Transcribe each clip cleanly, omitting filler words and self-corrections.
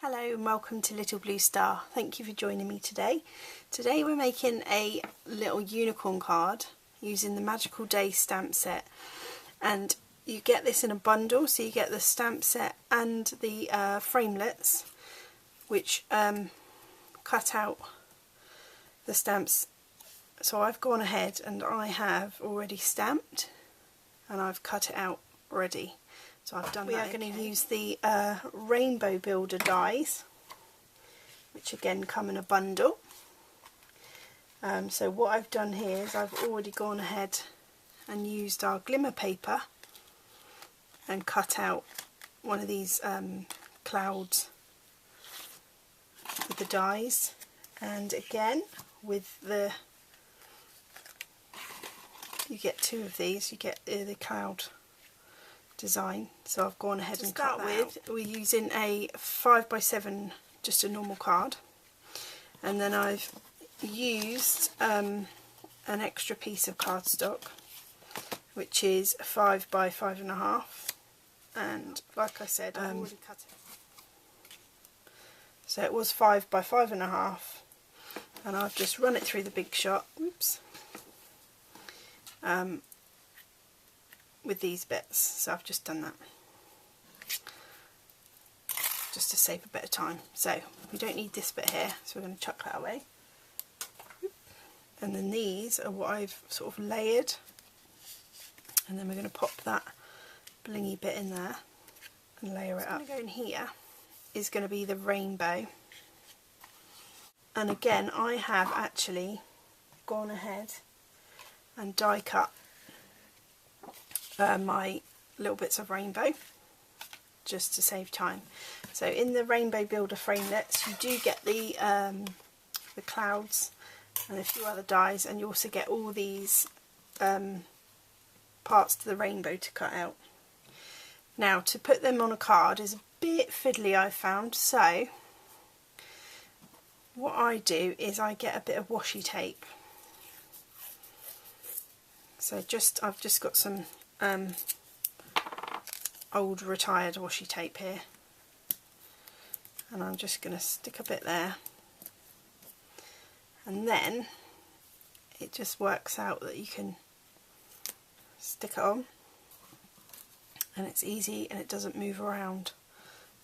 Hello and welcome to Little Blue Star. Thank you for joining me today. Today we're making a little unicorn card using the Magical Day stamp set, and you get this in a bundle, so you get the stamp set and the framelets, which cut out the stamps. So I've gone ahead and I have already stamped and I've cut it out already. So I've done. We are going to use the Rainbow Builder dies, which again come in a bundle. So what I've done here is I've already gone ahead and used our glimmer paper and cut out one of these clouds with the dies, and again with the, you get two of these, you get the cloud design. So I've gone ahead and cut that out. We're using a 5x7, just a normal card, and then I've used an extra piece of cardstock, which is 5x5.5, and like I said, I've already cut it. So it was 5x5.5, and I've just run it through the Big Shot. Oops. With these bits, so I've just done that just to save a bit of time. So we don't need this bit here, so we're going to chuck that away. And then these are what I've sort of layered, and then we're going to pop that blingy bit in there and layer it up. What's going to go in here is going to be the rainbow, and again I have actually gone ahead and die cut my little bits of rainbow just to save time. So in the Rainbow Builder framelets you do get the clouds and a few other dies, and you also get all these parts to the rainbow to cut out. Now to put them on a card is a bit fiddly, I've found, so what I do is I get a bit of washi tape. So I've just got some old retired washi tape here, and I'm just going to stick a bit there, and then it just works out that you can stick it on and it's easy and it doesn't move around.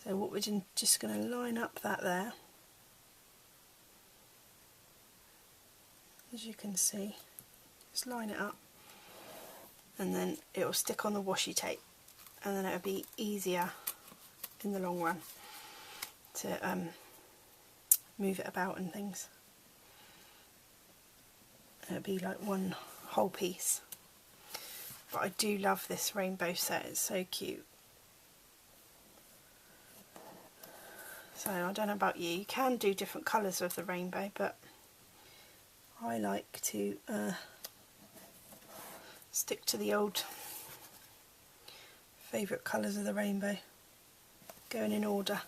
So what we're just going to line up that there, as you can see, just line it up, and then it will stick on the washi tape, and then it'll be easier in the long run to move it about and things. It'll be like one whole piece. But I do love this rainbow set, it's so cute. So I don't know about you, you can do different colours of the rainbow, but I like to stick to the old favourite colours of the rainbow, going in order.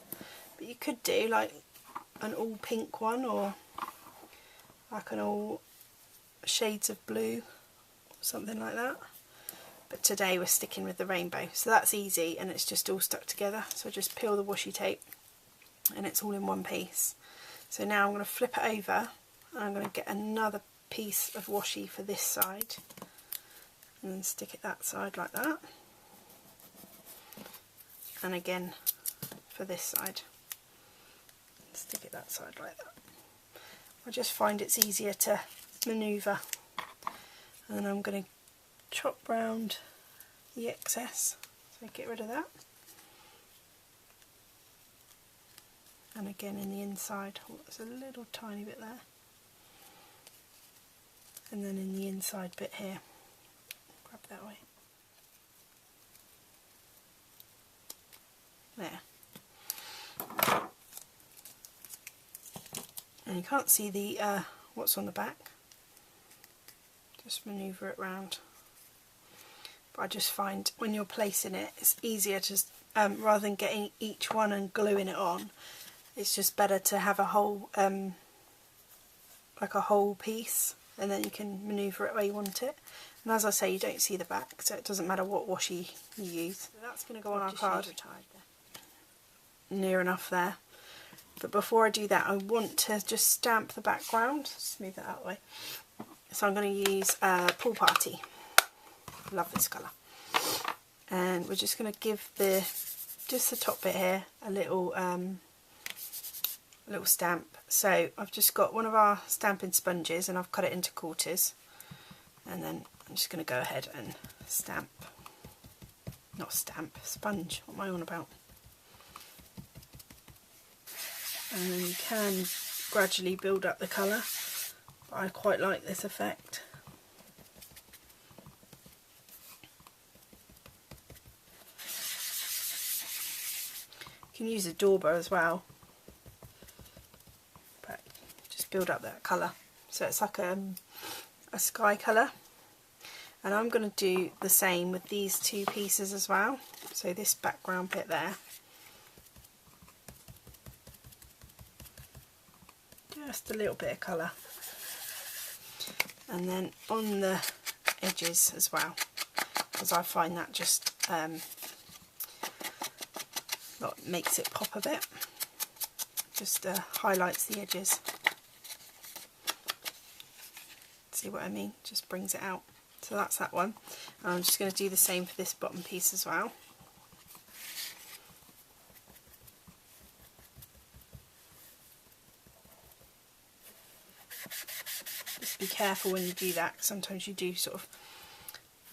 But you could do like an all pink one, or like an all shades of blue, something like that. But today we're sticking with the rainbow, so that's easy and it's just all stuck together. So just peel the washi tape and it's all in one piece. So now I'm going to flip it over and I'm going to get another piece of washi for this side, and then stick it that side like that, and again for this side, stick it that side like that. I just find it's easier to manoeuvre, and then I'm going to chop round the excess, so get rid of that, and again in the inside, oh, there's a little tiny bit there, and then in the inside bit here, grab that way. There. And you can't see the what's on the back. Just manoeuvre it round. But I just find when you're placing it, it's easier to rather than getting each one and gluing it on. It's just better to have a whole like a whole piece, and then you can manoeuvre it where you want it. And as I say, you don't see the back, so it doesn't matter what washi you use. So that's going to go on our card. Near enough there. But before I do that, I want to just stamp the background. Just move that out of the way. So I'm going to use Pool Party. Love this colour. And we're just going to give just the top bit here a little stamp. So I've just got one of our stamping sponges and I've cut it into quarters. And then I'm just going to go ahead and stamp. Not stamp, sponge. What am I on about? And then you can gradually build up the colour, but I quite like this effect. You can use a dauber as well, but just build up that colour. So it's like a sky colour. And I'm going to do the same with these two pieces as well. So this background bit there. Just a little bit of colour. And then on the edges as well, because I find that just makes it pop a bit. Just highlights the edges. See what I mean? Just brings it out. So that's that one. And I'm just going to do the same for this bottom piece as well. Just be careful when you do that, because sometimes you do sort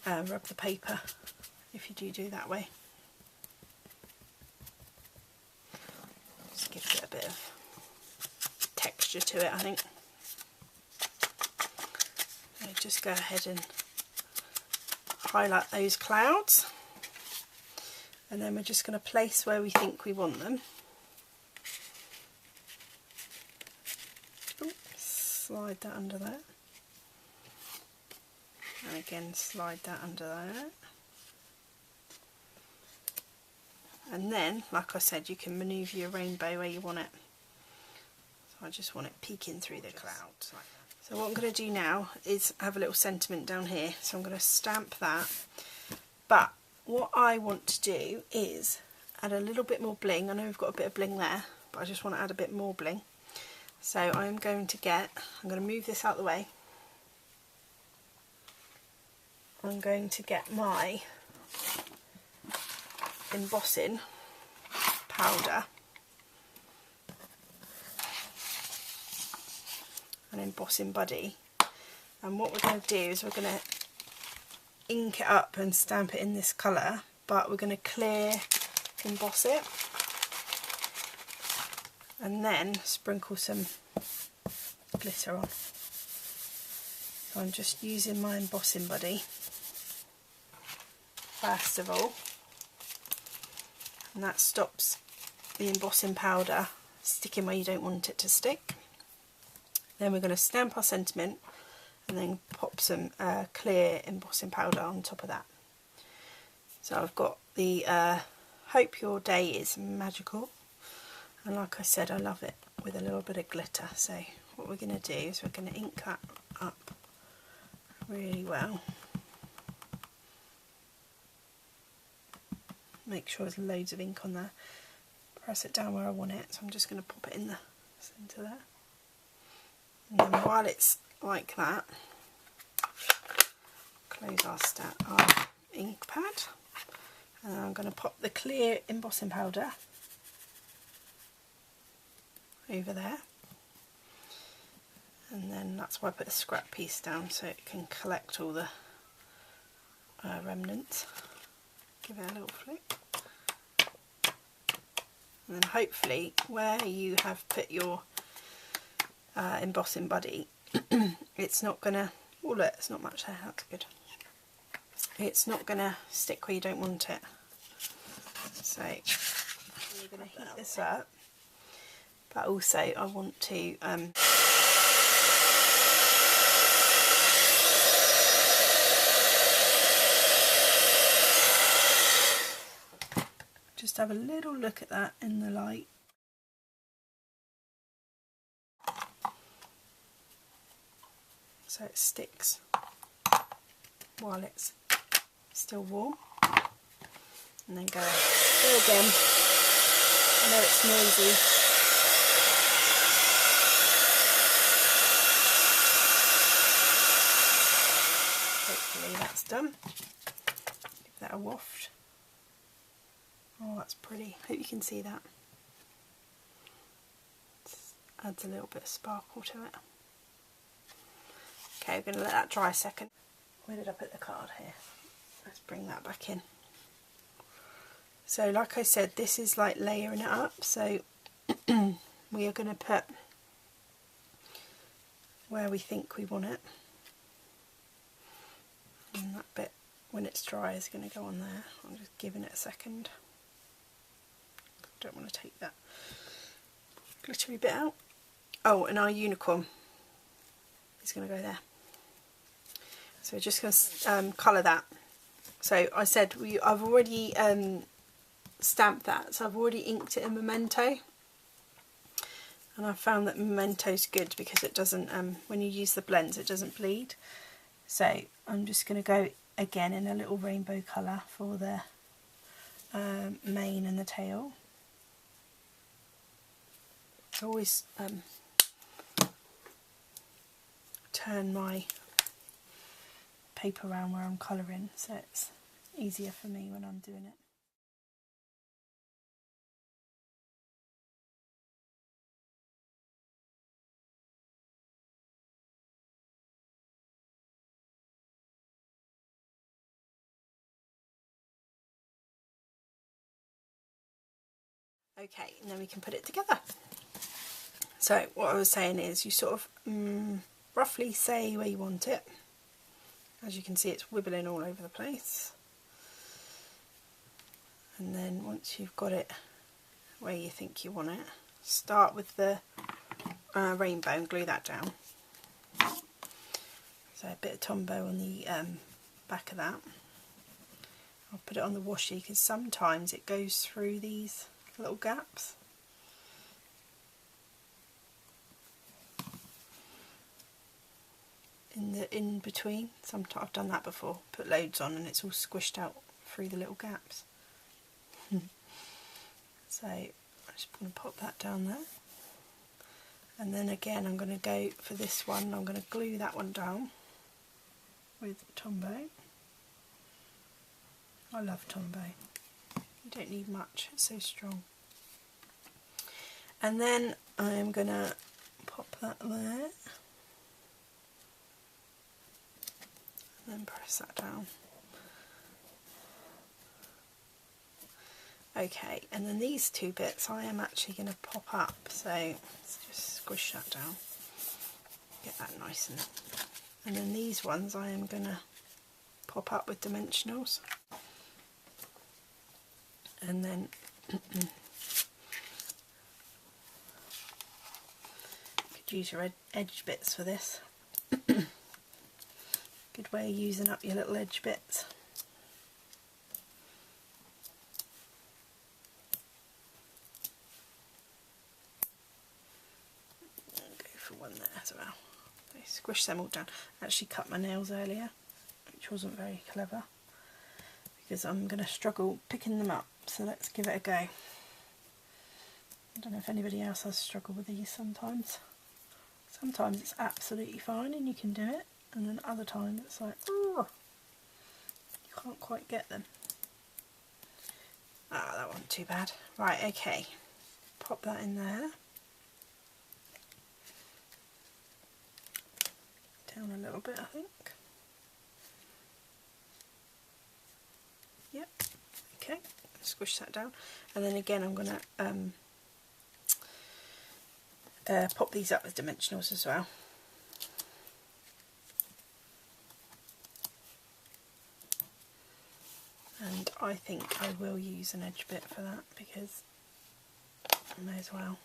of rub the paper if you do that way. Just gives it a bit of texture to it, I think. So just go ahead and highlight those clouds, and then we're just going to place where we think we want them. Oops, slide that under there, and again slide that under there. And then, like I said, you can manoeuvre your rainbow where you want it. So I just want it peeking through the clouds like that. So what I'm going to do now is have a little sentiment down here. So I'm going to stamp that. But what I want to do is add a little bit more bling. I know we've got a bit of bling there, but I just want to add a bit more bling. So I'm going to move this out of the way. I'm going to get my embossing powder and embossing buddy, and what we're going to do is we're going to ink it up and stamp it in this colour, but we're going to clear emboss it and then sprinkle some glitter on. So I'm just using my embossing buddy first of all, and that stops the embossing powder sticking where you don't want it to stick. Then we're going to stamp our sentiment and then pop some clear embossing powder on top of that. So I've got the Hope Your Day is Magical, and like I said, I love it with a little bit of glitter. So what we're going to do is we're going to ink that up really well. Make sure there's loads of ink on there. Press it down where I want it, so I'm just going to pop it in the centre there. And then while it's like that, close our ink pad, and then I'm going to pop the clear embossing powder over there, and then that's why I put a scrap piece down so it can collect all the remnants. Give it a little flick, and then hopefully where you have put your embossing buddy, it's not gonna, oh look, it's not much there, that's good. It's not gonna stick where you don't want it. So you're gonna heat this up, but also I want to just have a little look at that in the light. So it sticks while it's still warm, and then go again. I know it's noisy, that's done. Give that a waft. Oh, that's pretty. Hope you can see that. Just adds a little bit of sparkle to it. Okay, we're going to let that dry a second. Where did I put the card here? Let's bring that back in. So like I said, this is like layering it up, so we are going to put where we think we want it, and that bit when it's dry is going to go on there. I'm just giving it a second. Don't want to take that glittery bit out. Oh, and our unicorn is going to go there. So we're just going to colour that. So I said I've already stamped that, so I've already inked it in Memento, and I found that Memento's good because it doesn't, when you use the blends, it doesn't bleed. So I'm just going to go again in a little rainbow colour for the mane and the tail. I always turn my paper around where I'm colouring, so it's easier for me when I'm doing it. Okay, and then we can put it together. So what I was saying is you sort of roughly say where you want it. As you can see, it's wibbling all over the place. And then once you've got it where you think you want it, start with the rainbow and glue that down. So a bit of Tombow on the back of that. I'll put it on the washi because sometimes it goes through these little gaps. In between. Sometimes I've done that before, put loads on and it's all squished out through the little gaps. So I'm just going to pop that down there, and then again I'm going to go for this one. I'm going to glue that one down with Tombow. I love Tombow. You don't need much, it's so strong. And then I'm going to pop that there. And then press that down. Okay, and then these two bits I am actually going to pop up, so let's just squish that down, get that nice and then these ones I am going to pop up with dimensionals, and then could use your edge bits for this. Good way of using up your little edge bits. And go for one there as well. Okay, squish them all down. I actually cut my nails earlier, which wasn't very clever, because I'm going to struggle picking them up, so let's give it a go. I don't know if anybody else has struggled with these sometimes. Sometimes it's absolutely fine and you can do it, and then other times it's like, oh, you can't quite get them. Ah, that wasn't too bad. Right, okay, pop that in there. Down a little bit, I think. Yep, okay, squish that down. And then again I'm going to pop these up with dimensionals as well. And I think I will use an edge bit for that because I may as well.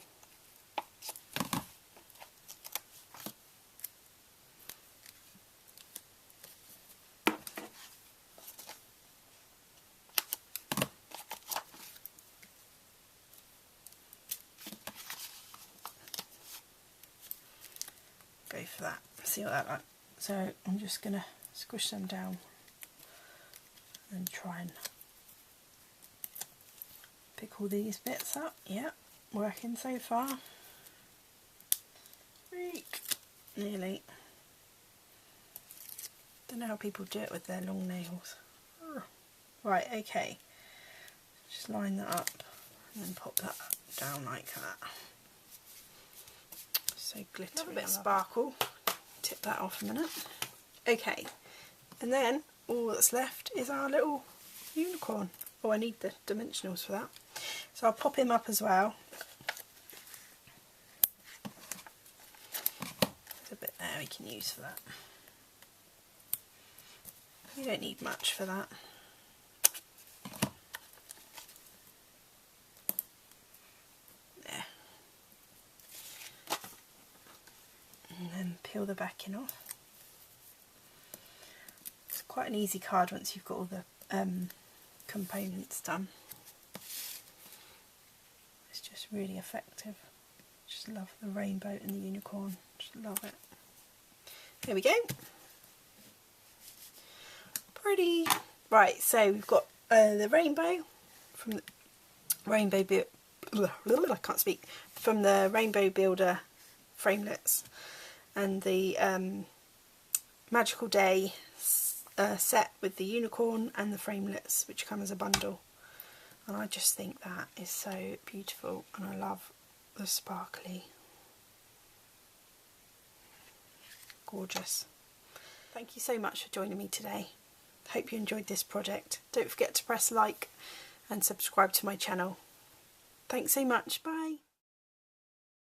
Go for that, see what that like. So I'm just going to squish them down and try and pick all these bits up. Yep, working so far. Nearly Don't know how people do it with their long nails. Right, okay. Just line that up and then pop that down like that. So glittery. A bit of sparkle. Tip that off a minute. Okay, and then all that's left is our little unicorn. Oh, I need the dimensionals for that. So I'll pop him up as well. There's a bit there we can use for that. You don't need much for that. There. And then peel the backing off. It's quite an easy card once you've got all the components done. It's just really effective. Just love the rainbow and the unicorn. Just love it. There we go. Pretty. Right, so we've got the rainbow from the Rainbow I can't speak, from the Rainbow Builder framelits, and the Magical Day set with the unicorn and the framelits, which come as a bundle. And I just think that is so beautiful, and I love the sparkly. Gorgeous. Thank you so much for joining me today. Hope you enjoyed this project. Don't forget to press like and subscribe to my channel. Thanks so much. Bye.